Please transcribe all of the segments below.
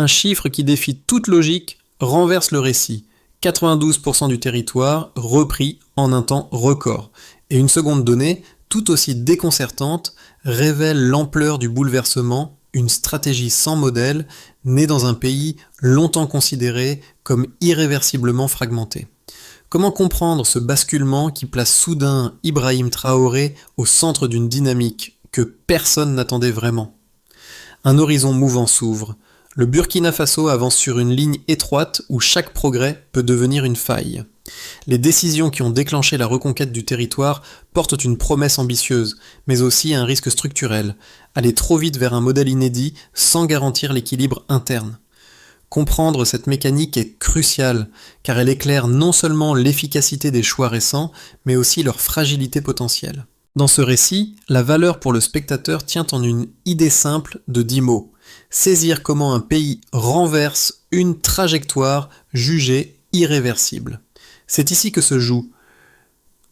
Un chiffre qui défie toute logique renverse le récit. 92% du territoire repris en un temps record. Et une seconde donnée, tout aussi déconcertante, révèle l'ampleur du bouleversement, une stratégie sans modèle, née dans un pays longtemps considéré comme irréversiblement fragmenté. Comment comprendre ce basculement qui place soudain Ibrahim Traoré au centre d'une dynamique que personne n'attendait vraiment ? Un horizon mouvant s'ouvre. Le Burkina Faso avance sur une ligne étroite où chaque progrès peut devenir une faille. Les décisions qui ont déclenché la reconquête du territoire portent une promesse ambitieuse, mais aussi un risque structurel, aller trop vite vers un modèle inédit sans garantir l'équilibre interne. Comprendre cette mécanique est crucial, car elle éclaire non seulement l'efficacité des choix récents, mais aussi leur fragilité potentielle. Dans ce récit, la valeur pour le spectateur tient en une idée simple de 10 mots. Saisir comment un pays renverse une trajectoire jugée irréversible. C'est ici que se joue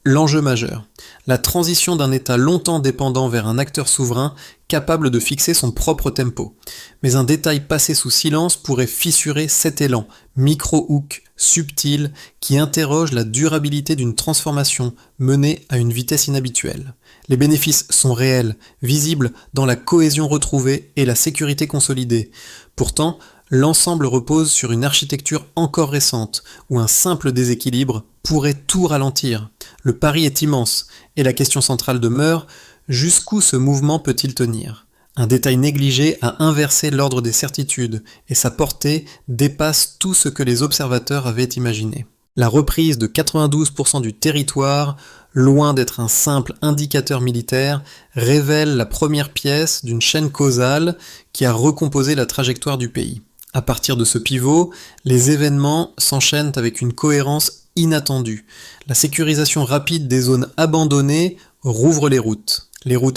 l'enjeu majeur. La transition d'un État longtemps dépendant vers un acteur souverain capable de fixer son propre tempo. Mais un détail passé sous silence pourrait fissurer cet élan, micro-hook, subtil, qui interroge la durabilité d'une transformation menée à une vitesse inhabituelle. Les bénéfices sont réels, visibles dans la cohésion retrouvée et la sécurité consolidée. Pourtant, l'ensemble repose sur une architecture encore récente, où un simple déséquilibre pourrait tout ralentir. Le pari est immense, et la question centrale demeure, jusqu'où ce mouvement peut-il tenir ? Un détail négligé a inversé l'ordre des certitudes, et sa portée dépasse tout ce que les observateurs avaient imaginé. La reprise de 92% du territoire, loin d'être un simple indicateur militaire, révèle la première pièce d'une chaîne causale qui a recomposé la trajectoire du pays. À partir de ce pivot, les événements s'enchaînent avec une cohérence inattendue. La sécurisation rapide des zones abandonnées rouvre les routes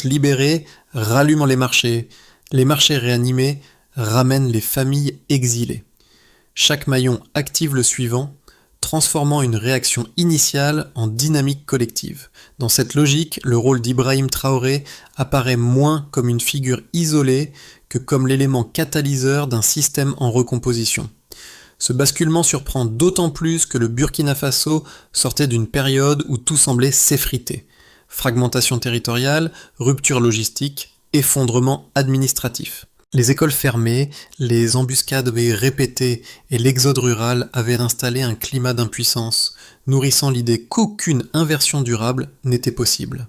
libérées rallument les marchés réanimés ramènent les familles exilées. Chaque maillon active le suivant, transformant une réaction initiale en dynamique collective. Dans cette logique, le rôle d'Ibrahim Traoré apparaît moins comme une figure isolée que comme l'élément catalyseur d'un système en recomposition. Ce basculement surprend d'autant plus que le Burkina Faso sortait d'une période où tout semblait s'effriter. Fragmentation territoriale, rupture logistique, effondrement administratif. Les écoles fermées, les embuscades répétées et l'exode rural avaient installé un climat d'impuissance, nourrissant l'idée qu'aucune inversion durable n'était possible.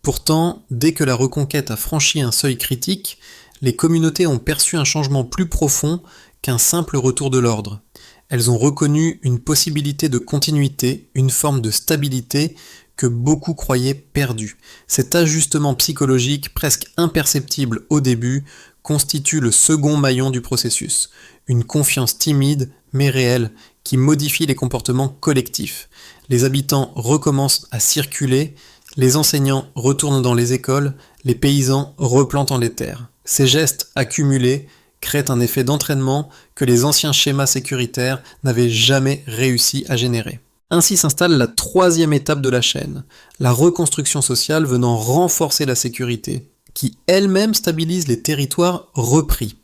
Pourtant, dès que la reconquête a franchi un seuil critique, les communautés ont perçu un changement plus profond qu'un simple retour de l'ordre. Elles ont reconnu une possibilité de continuité, une forme de stabilité que beaucoup croyaient perdue. Cet ajustement psychologique, presque imperceptible au début, constitue le second maillon du processus. Une confiance timide, mais réelle, qui modifie les comportements collectifs. Les habitants recommencent à circuler, les enseignants retournent dans les écoles, les paysans replantent les terres. Ces gestes accumulés créent un effet d'entraînement que les anciens schémas sécuritaires n'avaient jamais réussi à générer. Ainsi s'installe la troisième étape de la chaîne, la reconstruction sociale venant renforcer la sécurité, qui elle-même stabilise les territoires repris.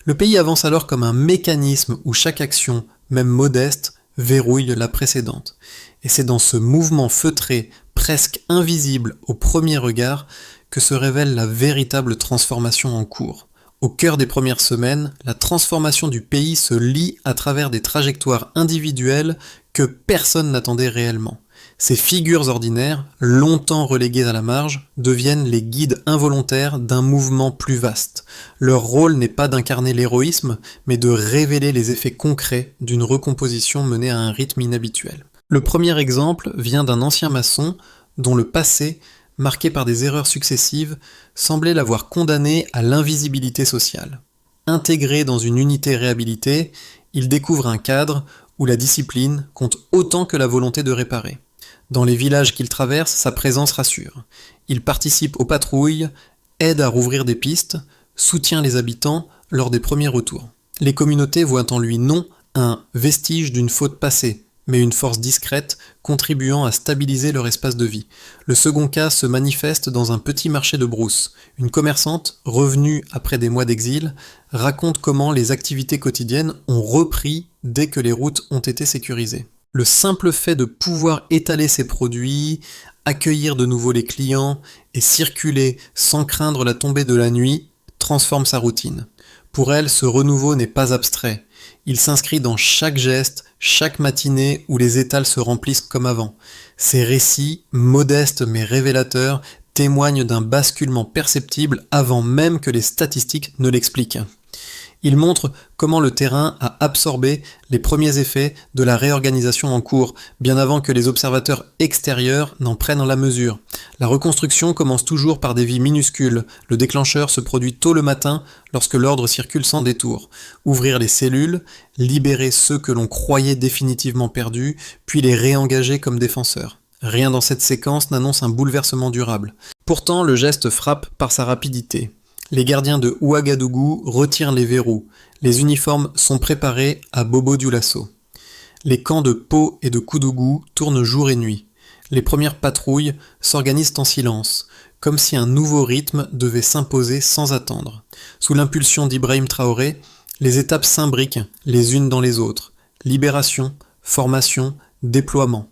Le pays avance alors comme un mécanisme où chaque action, même modeste, verrouille la précédente. Et c'est dans ce mouvement feutré, presque invisible au premier regard, que se révèle la véritable transformation en cours. Au cœur des premières semaines, la transformation du pays se lie à travers des trajectoires individuelles que personne n'attendait réellement. Ces figures ordinaires, longtemps reléguées à la marge, deviennent les guides involontaires d'un mouvement plus vaste. Leur rôle n'est pas d'incarner l'héroïsme, mais de révéler les effets concrets d'une recomposition menée à un rythme inhabituel. Le premier exemple vient d'un ancien maçon dont le passé, marqué par des erreurs successives, semblait l'avoir condamné à l'invisibilité sociale. Intégré dans une unité réhabilitée, il découvre un cadre où la discipline compte autant que la volonté de réparer. Dans les villages qu'il traverse, sa présence rassure. Il participe aux patrouilles, aide à rouvrir des pistes, soutient les habitants lors des premiers retours. Les communautés voient en lui non un vestige d'une faute passée, mais une force discrète, contribuant à stabiliser leur espace de vie. Le second cas se manifeste dans un petit marché de brousse. Une commerçante, revenue après des mois d'exil, raconte comment les activités quotidiennes ont repris dès que les routes ont été sécurisées. Le simple fait de pouvoir étaler ses produits, accueillir de nouveau les clients et circuler sans craindre la tombée de la nuit transforme sa routine. Pour elle, ce renouveau n'est pas abstrait. Il s'inscrit dans chaque geste, chaque matinée où les étals se remplissent comme avant. Ces récits, modestes mais révélateurs, témoignent d'un basculement perceptible avant même que les statistiques ne l'expliquent. Il montre comment le terrain a absorbé les premiers effets de la réorganisation en cours, bien avant que les observateurs extérieurs n'en prennent la mesure. La reconstruction commence toujours par des vies minuscules. Le déclencheur se produit tôt le matin lorsque l'ordre circule sans détour. Ouvrir les cellules, libérer ceux que l'on croyait définitivement perdus, puis les réengager comme défenseurs. Rien dans cette séquence n'annonce un bouleversement durable. Pourtant, le geste frappe par sa rapidité. Les gardiens de Ouagadougou retirent les verrous. Les uniformes sont préparés à Bobo-Dioulasso. Les camps de Pau et de Koudougou tournent jour et nuit. Les premières patrouilles s'organisent en silence, comme si un nouveau rythme devait s'imposer sans attendre. Sous l'impulsion d'Ibrahim Traoré, les étapes s'imbriquent les unes dans les autres. Libération, formation, déploiement.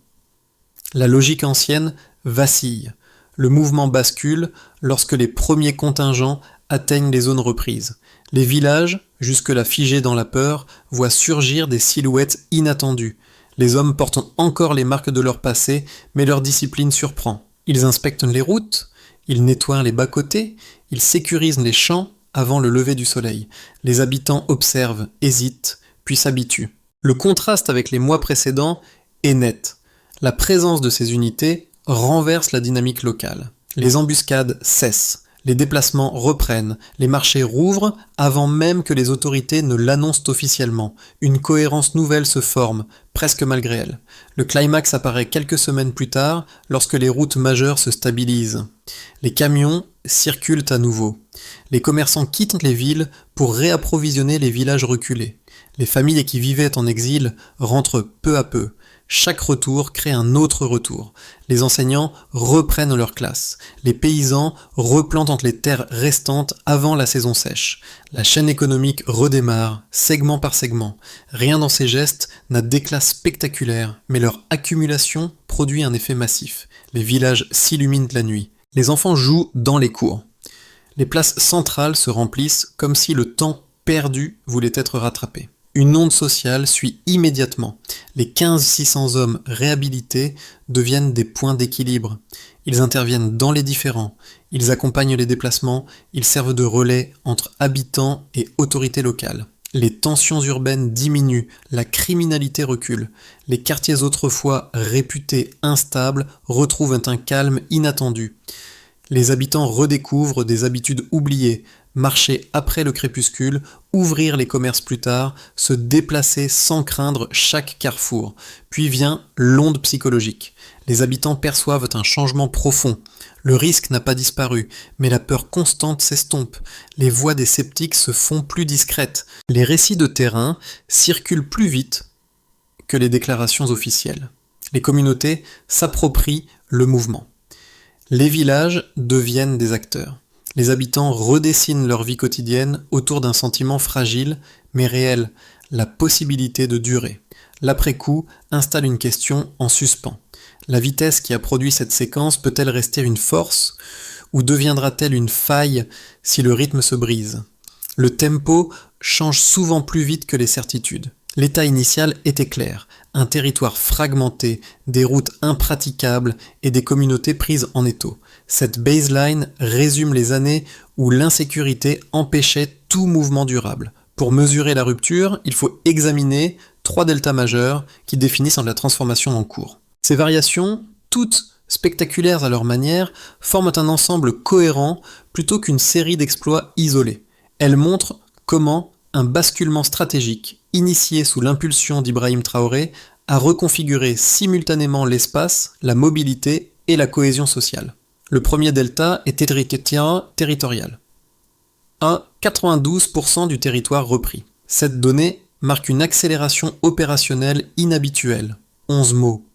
La logique ancienne vacille. Le mouvement bascule lorsque les premiers contingents atteignent les zones reprises. Les villages, jusque-là figés dans la peur, voient surgir des silhouettes inattendues. Les hommes portent encore les marques de leur passé, mais leur discipline surprend. Ils inspectent les routes, ils nettoient les bas-côtés, ils sécurisent les champs avant le lever du soleil. Les habitants observent, hésitent, puis s'habituent. Le contraste avec les mois précédents est net. La présence de ces unités renverse la dynamique locale. Les embuscades cessent. Les déplacements reprennent, les marchés rouvrent avant même que les autorités ne l'annoncent officiellement. Une cohérence nouvelle se forme, presque malgré elle. Le climax apparaît quelques semaines plus tard, lorsque les routes majeures se stabilisent. Les camions circulent à nouveau. Les commerçants quittent les villes pour réapprovisionner les villages reculés. Les familles qui vivaient en exil rentrent peu à peu. Chaque retour crée un autre retour. Les enseignants reprennent leur classe. Les paysans replantent les terres restantes avant la saison sèche. La chaîne économique redémarre, segment par segment. Rien dans ces gestes n'a d'éclat spectaculaire, mais leur accumulation produit un effet massif. Les villages s'illuminent la nuit. Les enfants jouent dans les cours. Les places centrales se remplissent comme si le temps perdu voulait être rattrapé. Une onde sociale suit immédiatement. Les 1500-600 hommes réhabilités deviennent des points d'équilibre. Ils interviennent dans les différends, ils accompagnent les déplacements, ils servent de relais entre habitants et autorités locales. Les tensions urbaines diminuent, la criminalité recule. Les quartiers autrefois réputés instables retrouvent un calme inattendu. Les habitants redécouvrent des habitudes oubliées, marcher après le crépuscule, ouvrir les commerces plus tard, se déplacer sans craindre chaque carrefour. Puis vient l'onde psychologique. Les habitants perçoivent un changement profond. Le risque n'a pas disparu, mais la peur constante s'estompe. Les voix des sceptiques se font plus discrètes. Les récits de terrain circulent plus vite que les déclarations officielles. Les communautés s'approprient le mouvement. Les villages deviennent des acteurs. Les habitants redessinent leur vie quotidienne autour d'un sentiment fragile, mais réel, la possibilité de durer. L'après-coup installe une question en suspens. La vitesse qui a produit cette séquence peut-elle rester une force, ou deviendra-t-elle une faille si le rythme se brise ? Le tempo change souvent plus vite que les certitudes. L'état initial était clair, un territoire fragmenté, des routes impraticables et des communautés prises en étau. Cette baseline résume les années où l'insécurité empêchait tout mouvement durable. Pour mesurer la rupture, il faut examiner 3 deltas majeurs qui définissent la transformation en cours. Ces variations, toutes spectaculaires à leur manière, forment un ensemble cohérent plutôt qu'une série d'exploits isolés. Elles montrent comment un basculement stratégique, initié sous l'impulsion d'Ibrahim Traoré, a reconfiguré simultanément l'espace, la mobilité et la cohésion sociale. Le premier delta est territorial. 92% du territoire repris. Cette donnée marque une accélération opérationnelle inhabituelle. 11 mots.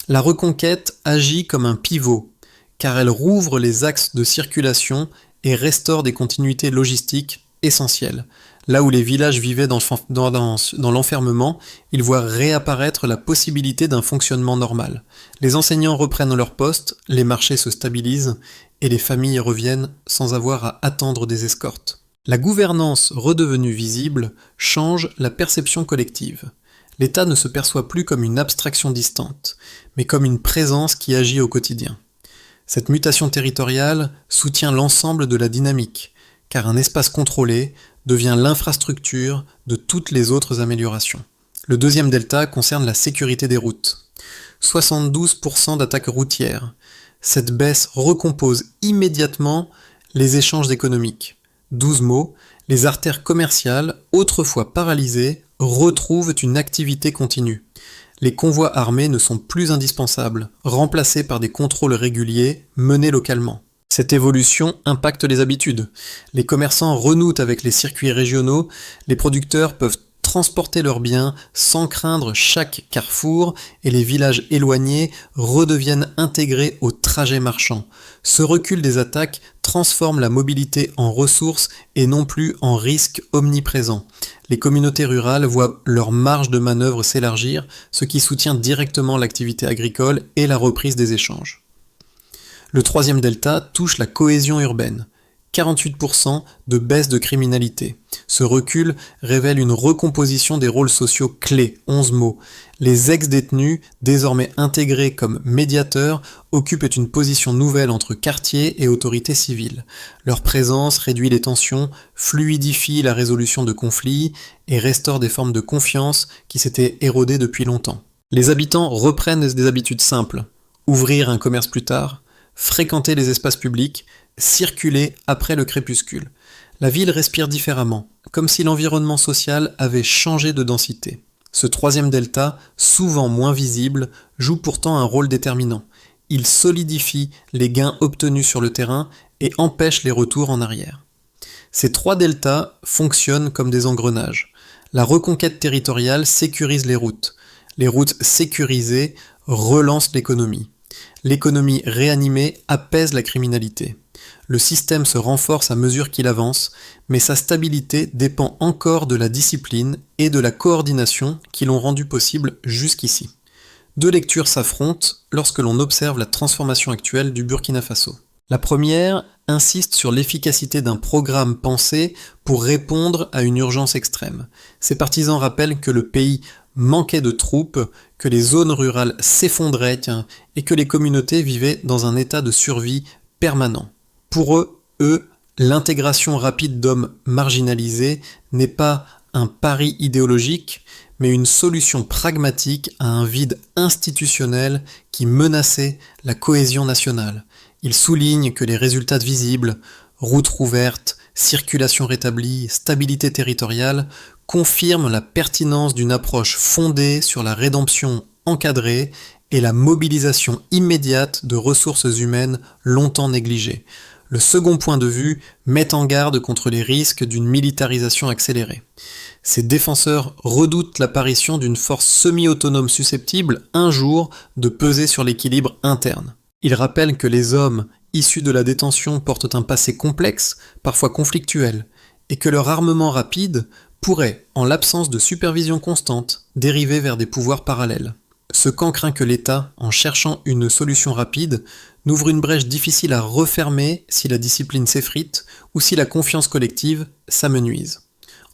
La reconquête agit comme un pivot, car elle rouvre les axes de circulation et restaure des continuités logistiques essentielles. Là où les villages vivaient dans l'enfermement, ils voient réapparaître la possibilité d'un fonctionnement normal. Les enseignants reprennent leur poste, les marchés se stabilisent et les familles reviennent sans avoir à attendre des escortes. La gouvernance redevenue visible change la perception collective. L'État ne se perçoit plus comme une abstraction distante, mais comme une présence qui agit au quotidien. Cette mutation territoriale soutient l'ensemble de la dynamique, car un espace contrôlé devient l'infrastructure de toutes les autres améliorations. Le deuxième delta concerne la sécurité des routes. 72% d'attaques routières. Cette baisse recompose immédiatement les échanges économiques. 12 mots, les artères commerciales, autrefois paralysées, retrouvent une activité continue. Les convois armés ne sont plus indispensables, remplacés par des contrôles réguliers menés localement. Cette évolution impacte les habitudes. Les commerçants renouent avec les circuits régionaux, les producteurs peuvent transporter leurs biens sans craindre chaque carrefour et les villages éloignés redeviennent intégrés au trajet marchand. Ce recul des attaques transforme la mobilité en ressource et non plus en risque omniprésent. Les communautés rurales voient leur marge de manœuvre s'élargir, ce qui soutient directement l'activité agricole et la reprise des échanges. Le troisième delta touche la cohésion urbaine. 48% de baisse de criminalité. Ce recul révèle une recomposition des rôles sociaux clés, 11 mots. Les ex-détenus, désormais intégrés comme médiateurs, occupent une position nouvelle entre quartier et autorité civile. Leur présence réduit les tensions, fluidifie la résolution de conflits et restaure des formes de confiance qui s'étaient érodées depuis longtemps. Les habitants reprennent des habitudes simples. Ouvrir un commerce plus tard, fréquenter les espaces publics, circuler après le crépuscule. La ville respire différemment, comme si l'environnement social avait changé de densité. Ce troisième delta, souvent moins visible, joue pourtant un rôle déterminant. Il solidifie les gains obtenus sur le terrain et empêche les retours en arrière. Ces trois deltas fonctionnent comme des engrenages. La reconquête territoriale sécurise les routes. Les routes sécurisées relancent l'économie. L'économie réanimée apaise la criminalité. Le système se renforce à mesure qu'il avance, mais sa stabilité dépend encore de la discipline et de la coordination qui l'ont rendu possible jusqu'ici. Deux lectures s'affrontent lorsque l'on observe la transformation actuelle du Burkina Faso. La première insiste sur l'efficacité d'un programme pensé pour répondre à une urgence extrême. Ses partisans rappellent que le pays manquait de troupes, que les zones rurales s'effondraient et que les communautés vivaient dans un état de survie permanent. Pour eux, l'intégration rapide d'hommes marginalisés n'est pas un pari idéologique, mais une solution pragmatique à un vide institutionnel qui menaçait la cohésion nationale. Il souligne que les résultats visibles, routes rouvertes, circulation rétablie, stabilité territoriale, confirment la pertinence d'une approche fondée sur la rédemption encadrée et la mobilisation immédiate de ressources humaines longtemps négligées. Le second point de vue met en garde contre les risques d'une militarisation accélérée. Ces défenseurs redoutent l'apparition d'une force semi-autonome susceptible, un jour, de peser sur l'équilibre interne. Ils rappellent que les hommes issus de la détention portent un passé complexe, parfois conflictuel, et que leur armement rapide pourrait, en l'absence de supervision constante, dériver vers des pouvoirs parallèles. Ce camp craint que l'État, en cherchant une solution rapide, n'ouvre une brèche difficile à refermer si la discipline s'effrite ou si la confiance collective s'amenuise.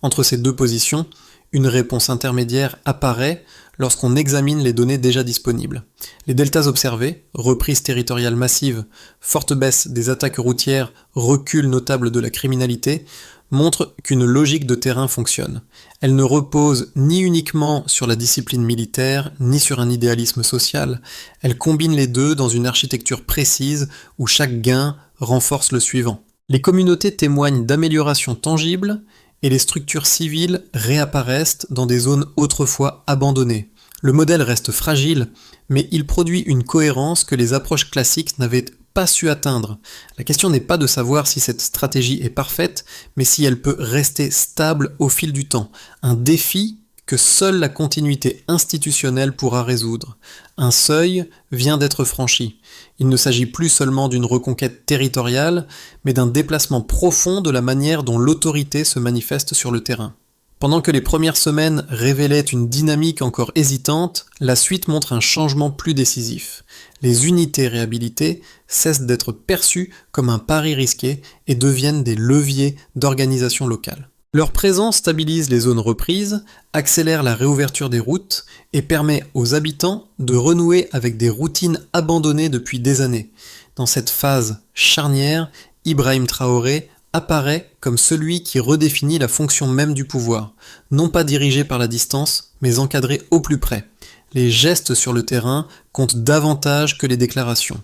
Entre ces deux positions, une réponse intermédiaire apparaît lorsqu'on examine les données déjà disponibles. Les deltas observés, reprise territoriale massive, forte baisse des attaques routières, recul notable de la criminalité, montrent qu'une logique de terrain fonctionne. Elle ne repose ni uniquement sur la discipline militaire, ni sur un idéalisme social. Elle combine les deux dans une architecture précise où chaque gain renforce le suivant. Les communautés témoignent d'améliorations tangibles et les structures civiles réapparaissent dans des zones autrefois abandonnées. Le modèle reste fragile, mais il produit une cohérence que les approches classiques n'avaient pas su atteindre. La question n'est pas de savoir si cette stratégie est parfaite, mais si elle peut rester stable au fil du temps. Un défi que seule la continuité institutionnelle pourra résoudre. Un seuil vient d'être franchi. Il ne s'agit plus seulement d'une reconquête territoriale, mais d'un déplacement profond de la manière dont l'autorité se manifeste sur le terrain. Pendant que les premières semaines révélaient une dynamique encore hésitante, la suite montre un changement plus décisif. Les unités réhabilitées cessent d'être perçues comme un pari risqué et deviennent des leviers d'organisation locale. Leur présence stabilise les zones reprises, accélère la réouverture des routes et permet aux habitants de renouer avec des routines abandonnées depuis des années. Dans cette phase charnière, Ibrahim Traoré apparaît comme celui qui redéfinit la fonction même du pouvoir, non pas dirigé par la distance, mais encadré au plus près. Les gestes sur le terrain comptent davantage que les déclarations.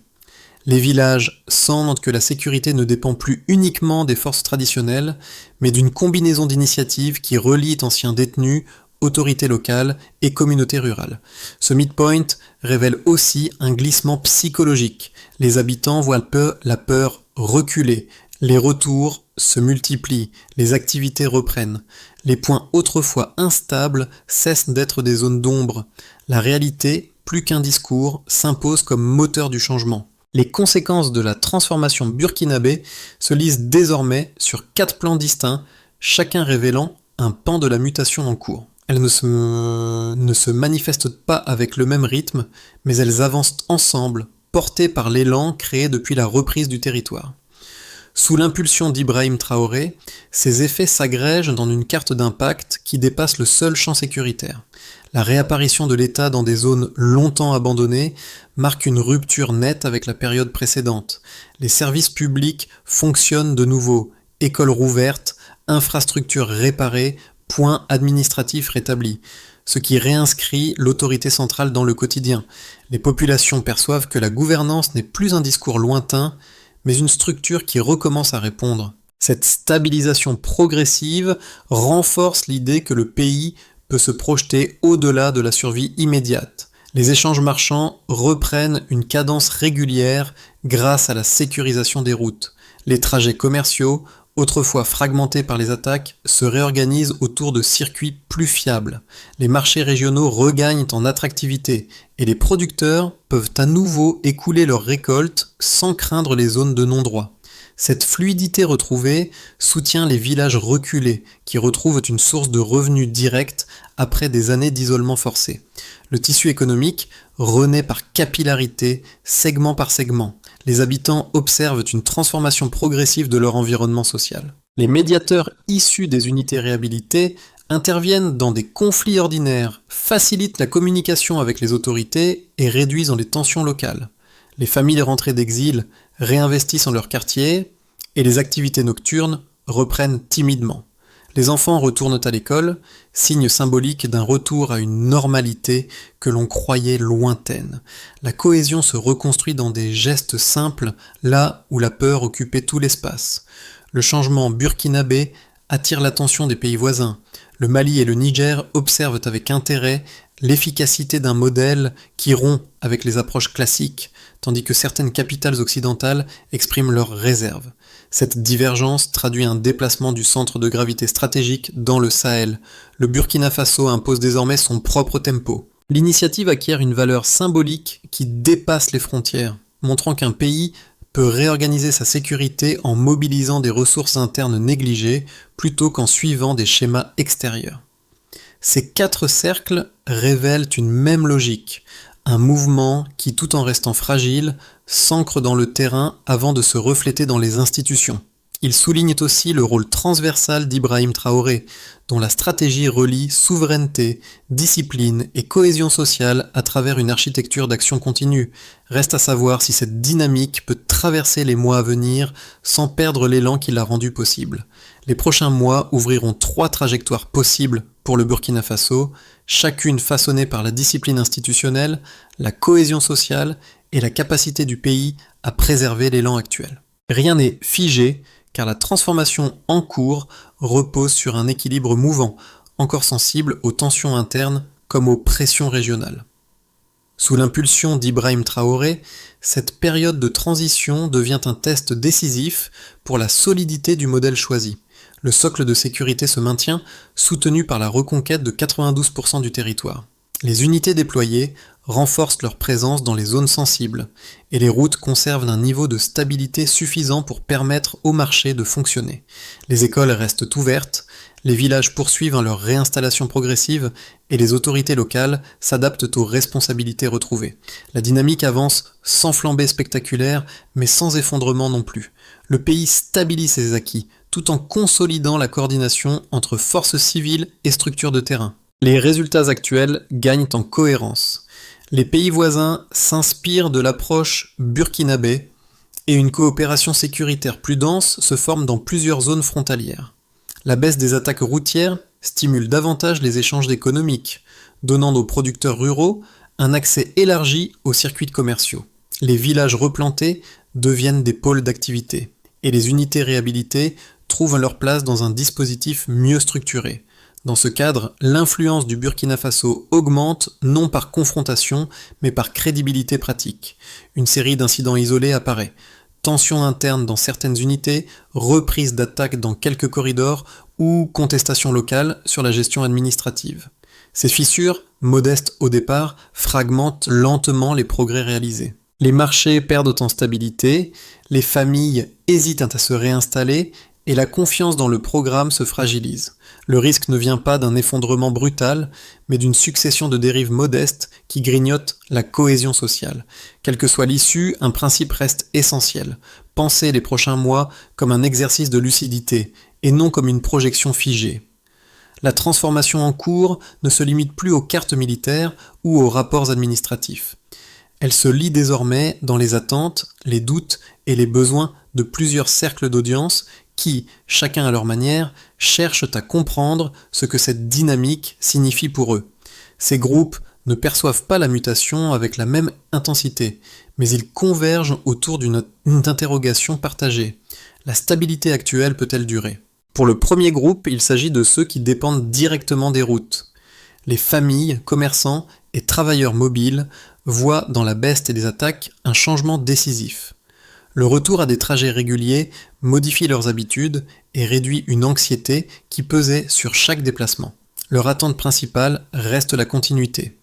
Les villages sentent que la sécurité ne dépend plus uniquement des forces traditionnelles, mais d'une combinaison d'initiatives qui relient anciens détenus, autorités locales et communautés rurales. Ce midpoint révèle aussi un glissement psychologique. Les habitants voient la peur reculer. Les retours se multiplient, les activités reprennent. Les points autrefois instables cessent d'être des zones d'ombre. La réalité, plus qu'un discours, s'impose comme moteur du changement. Les conséquences de la transformation burkinabé se lisent désormais sur 4 plans distincts, chacun révélant un pan de la mutation en cours. Elles ne se manifestent pas avec le même rythme, mais elles avancent ensemble, portées par l'élan créé depuis la reprise du territoire. Sous l'impulsion d'Ibrahim Traoré, ces effets s'agrègent dans une carte d'impact qui dépasse le seul champ sécuritaire. La réapparition de l'État dans des zones longtemps abandonnées marque une rupture nette avec la période précédente. Les services publics fonctionnent de nouveau, écoles rouvertes, infrastructures réparées, points administratifs rétablis, ce qui réinscrit l'autorité centrale dans le quotidien. Les populations perçoivent que la gouvernance n'est plus un discours lointain, mais une structure qui recommence à répondre. Cette stabilisation progressive renforce l'idée que le pays peut se projeter au-delà de la survie immédiate. Les échanges marchands reprennent une cadence régulière grâce à la sécurisation des routes. Les trajets commerciaux, autrefois fragmentés par les attaques, se réorganisent autour de circuits plus fiables. Les marchés régionaux regagnent en attractivité et les producteurs peuvent à nouveau écouler leurs récoltes sans craindre les zones de non-droit. Cette fluidité retrouvée soutient les villages reculés qui retrouvent une source de revenus directs après des années d'isolement forcé. Le tissu économique renaît par capillarité, segment par segment. Les habitants observent une transformation progressive de leur environnement social. Les médiateurs issus des unités réhabilitées interviennent dans des conflits ordinaires, facilitent la communication avec les autorités et réduisent les tensions locales. Les familles rentrées d'exil réinvestissent en leur quartier et les activités nocturnes reprennent timidement. Les enfants retournent à l'école, signe symbolique d'un retour à une normalité que l'on croyait lointaine. La cohésion se reconstruit dans des gestes simples, là où la peur occupait tout l'espace. Le changement burkinabé attire l'attention des pays voisins. Le Mali et le Niger observent avec intérêt l'efficacité d'un modèle qui rompt avec les approches classiques, tandis que certaines capitales occidentales expriment leurs réserves. Cette divergence traduit un déplacement du centre de gravité stratégique dans le Sahel. Le Burkina Faso impose désormais son propre tempo. L'initiative acquiert une valeur symbolique qui dépasse les frontières, montrant qu'un pays peut réorganiser sa sécurité en mobilisant des ressources internes négligées plutôt qu'en suivant des schémas extérieurs. Ces 4 cercles révèlent une même logique, un mouvement qui, tout en restant fragile, s'ancre dans le terrain avant de se refléter dans les institutions. Ils soulignent aussi le rôle transversal d'Ibrahim Traoré, dont la stratégie relie souveraineté, discipline et cohésion sociale à travers une architecture d'action continue. Reste à savoir si cette dynamique peut traverser les mois à venir sans perdre l'élan qui l'a rendu possible. Les prochains mois ouvriront 3 trajectoires possibles pour le Burkina Faso, chacune façonnée par la discipline institutionnelle, la cohésion sociale et la capacité du pays à préserver l'élan actuel. Rien n'est figé, car la transformation en cours repose sur un équilibre mouvant, encore sensible aux tensions internes comme aux pressions régionales. Sous l'impulsion d'Ibrahim Traoré, cette période de transition devient un test décisif pour la solidité du modèle choisi. Le socle de sécurité se maintient, soutenu par la reconquête de 92% du territoire. Les unités déployées renforcent leur présence dans les zones sensibles, et les routes conservent un niveau de stabilité suffisant pour permettre au marché de fonctionner. Les écoles restent ouvertes, les villages poursuivent leur réinstallation progressive, et les autorités locales s'adaptent aux responsabilités retrouvées. La dynamique avance sans flambée spectaculaire, mais sans effondrement non plus. Le pays stabilise ses acquis, tout en consolidant la coordination entre forces civiles et structures de terrain. Les résultats actuels gagnent en cohérence. Les pays voisins s'inspirent de l'approche burkinabé et une coopération sécuritaire plus dense se forme dans plusieurs zones frontalières. La baisse des attaques routières stimule davantage les échanges économiques, donnant aux producteurs ruraux un accès élargi aux circuits commerciaux. Les villages replantés deviennent des pôles d'activité, et les unités réhabilitées trouvent leur place dans un dispositif mieux structuré. Dans ce cadre, l'influence du Burkina Faso augmente non par confrontation, mais par crédibilité pratique. Une série d'incidents isolés apparaît. Tensions internes dans certaines unités, reprise d'attaques dans quelques corridors ou contestations locales sur la gestion administrative. Ces fissures, modestes au départ, fragmentent lentement les progrès réalisés. Les marchés perdent en stabilité, les familles hésitent à se réinstaller et la confiance dans le programme se fragilise. Le risque ne vient pas d'un effondrement brutal, mais d'une succession de dérives modestes qui grignotent la cohésion sociale. Quelle que soit l'issue, un principe reste essentiel. Pensez les prochains mois comme un exercice de lucidité, et non comme une projection figée. La transformation en cours ne se limite plus aux cartes militaires ou aux rapports administratifs. Elle se lie désormais dans les attentes, les doutes et les besoins de plusieurs cercles d'audience qui, chacun à leur manière, cherchent à comprendre ce que cette dynamique signifie pour eux. Ces groupes ne perçoivent pas la mutation avec la même intensité, mais ils convergent autour d'une interrogation partagée. La stabilité actuelle peut-elle durer ? Pour le premier groupe, il s'agit de ceux qui dépendent directement des routes. Les familles, commerçants et travailleurs mobiles voient dans la baisse des attaques un changement décisif. Le retour à des trajets réguliers modifie leurs habitudes et réduit une anxiété qui pesait sur chaque déplacement. Leur attente principale reste la continuité.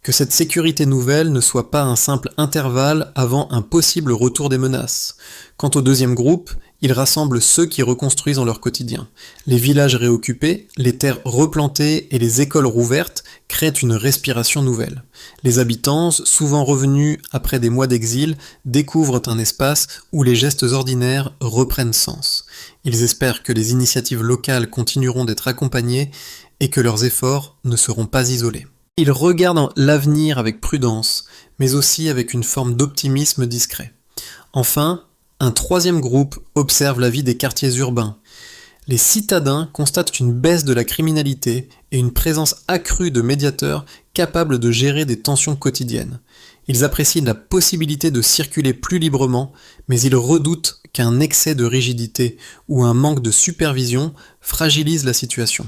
Que cette sécurité nouvelle ne soit pas un simple intervalle avant un possible retour des menaces. Quant au deuxième groupe, il rassemble ceux qui reconstruisent dans leur quotidien. Les villages réoccupés, les terres replantées et les écoles rouvertes créent une respiration nouvelle. Les habitants, souvent revenus après des mois d'exil, découvrent un espace où les gestes ordinaires reprennent sens. Ils espèrent que les initiatives locales continueront d'être accompagnées et que leurs efforts ne seront pas isolés. Ils regardent l'avenir avec prudence, mais aussi avec une forme d'optimisme discret. Enfin, un troisième groupe observe la vie des quartiers urbains. Les citadins constatent une baisse de la criminalité et une présence accrue de médiateurs capables de gérer des tensions quotidiennes. Ils apprécient la possibilité de circuler plus librement, mais ils redoutent qu'un excès de rigidité ou un manque de supervision fragilise la situation.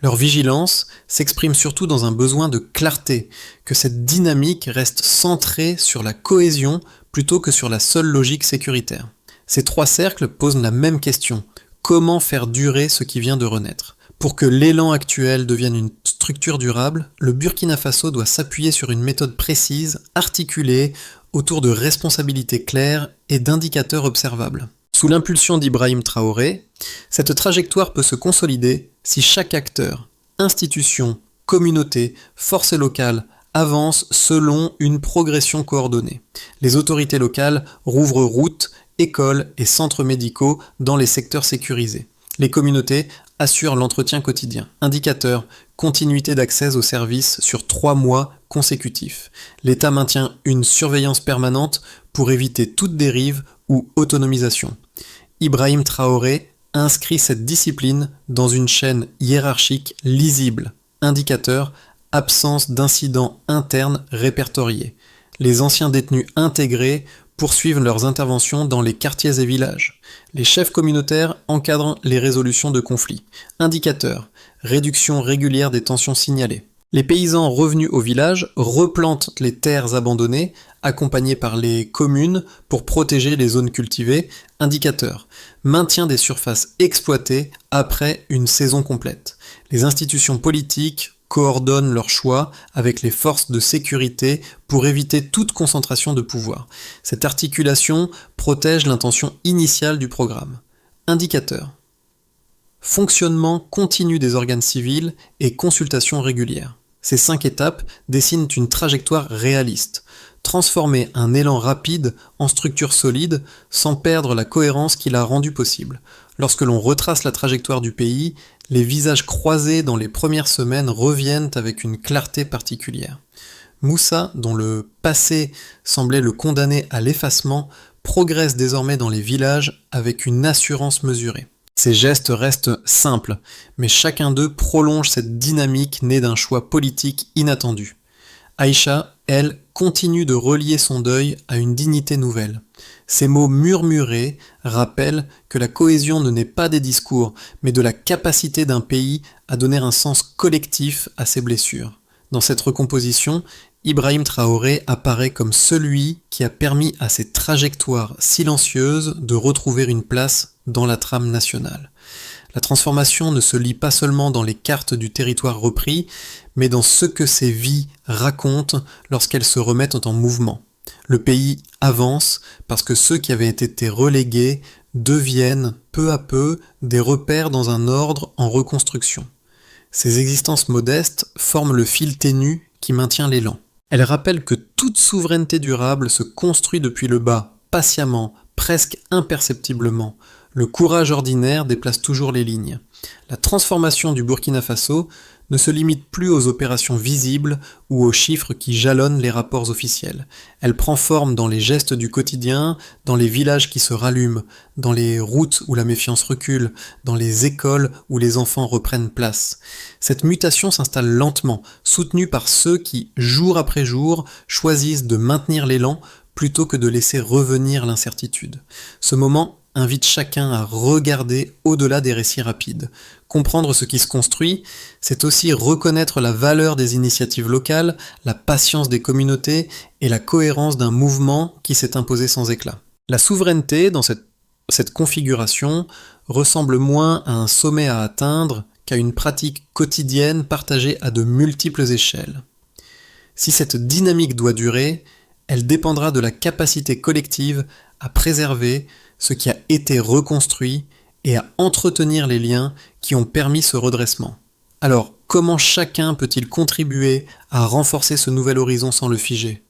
Leur vigilance s'exprime surtout dans un besoin de clarté, que cette dynamique reste centrée sur la cohésion plutôt que sur la seule logique sécuritaire. Ces trois cercles posent la même question. Comment faire durer ce qui vient de renaître ? Pour que l'élan actuel devienne une structure durable, le Burkina Faso doit s'appuyer sur une méthode précise, articulée, autour de responsabilités claires et d'indicateurs observables. Sous l'impulsion d'Ibrahim Traoré, cette trajectoire peut se consolider si chaque acteur, institution, communauté, force locale avance selon une progression coordonnée. Les autorités locales rouvrent routes, écoles et centres médicaux dans les secteurs sécurisés. Les communautés assurent l'entretien quotidien. Indicateur, continuité d'accès aux services sur 3 mois consécutifs. L'État maintient une surveillance permanente pour éviter toute dérive ou autonomisation. Ibrahim Traoré inscrit cette discipline dans une chaîne hiérarchique lisible. Indicateur, absence d'incidents internes répertoriés. Les anciens détenus intégrés poursuivent leurs interventions dans les quartiers et villages. Les chefs communautaires encadrent les résolutions de conflits. Indicateur, réduction régulière des tensions signalées. Les paysans revenus au village replantent les terres abandonnées, accompagnés par les communes pour protéger les zones cultivées. Indicateur: maintien des surfaces exploitées après une saison complète. Les institutions politiques coordonnent leurs choix avec les forces de sécurité pour éviter toute concentration de pouvoir. Cette articulation protège l'intention initiale du programme. Indicateur: fonctionnement continu des organes civils et consultation régulière. Ces 5 étapes dessinent une trajectoire réaliste. Transformer un élan rapide en structure solide sans perdre la cohérence qui l'a rendu possible. Lorsque l'on retrace la trajectoire du pays, les visages croisés dans les premières semaines reviennent avec une clarté particulière. Moussa, dont le passé semblait le condamner à l'effacement, progresse désormais dans les villages avec une assurance mesurée. Ces gestes restent simples, mais chacun d'eux prolonge cette dynamique née d'un choix politique inattendu. Aïcha, elle, continue de relier son deuil à une dignité nouvelle. Ces mots murmurés rappellent que la cohésion ne naît pas des discours, mais de la capacité d'un pays à donner un sens collectif à ses blessures. Dans cette recomposition, Ibrahim Traoré apparaît comme celui qui a permis à ces trajectoires silencieuses de retrouver une place dans la trame nationale. La transformation ne se lit pas seulement dans les cartes du territoire repris, mais dans ce que ces vies racontent lorsqu'elles se remettent en mouvement. Le pays avance parce que ceux qui avaient été relégués deviennent peu à peu des repères dans un ordre en reconstruction. Ces existences modestes forment le fil ténu qui maintient l'élan. Elles rappellent que toute souveraineté durable se construit depuis le bas, patiemment, presque imperceptiblement. Le courage ordinaire déplace toujours les lignes. La transformation du Burkina Faso ne se limite plus aux opérations visibles ou aux chiffres qui jalonnent les rapports officiels. Elle prend forme dans les gestes du quotidien, dans les villages qui se rallument, dans les routes où la méfiance recule, dans les écoles où les enfants reprennent place. Cette mutation s'installe lentement, soutenue par ceux qui, jour après jour, choisissent de maintenir l'élan plutôt que de laisser revenir l'incertitude. Ce moment invite chacun à regarder au-delà des récits rapides. Comprendre ce qui se construit, c'est aussi reconnaître la valeur des initiatives locales, la patience des communautés et la cohérence d'un mouvement qui s'est imposé sans éclat. La souveraineté, dans cette configuration, ressemble moins à un sommet à atteindre qu'à une pratique quotidienne partagée à de multiples échelles. Si cette dynamique doit durer, elle dépendra de la capacité collective à préserver ce qui a été reconstruit et à entretenir les liens qui ont permis ce redressement. Alors, comment chacun peut-il contribuer à renforcer ce nouvel horizon sans le figer ?